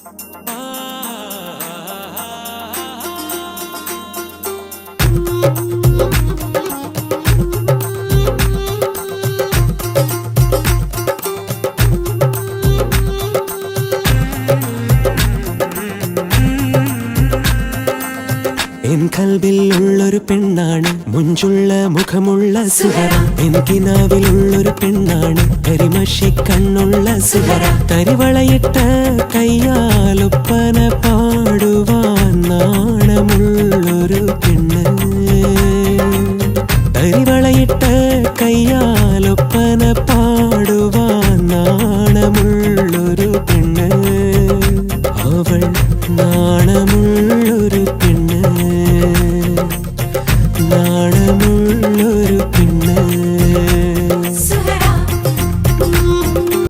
N കൽബിലുള്ളൊരു പെണ്ണാണ്, മുഞ്ചുള്ള മുഖമുള്ള Suhara. N കിനാവിലുള്ളൊരു പെണ്ണാണ്, കരിമഷി കണ്ണുള്ള സുഹറ. തരിവളയിട്ട കയ്യാലൊപ്പന പാടുവാൻ നാണമുള്ളൊരു പെണ്ണ്. തരിവളയിട്ട കയ്യാ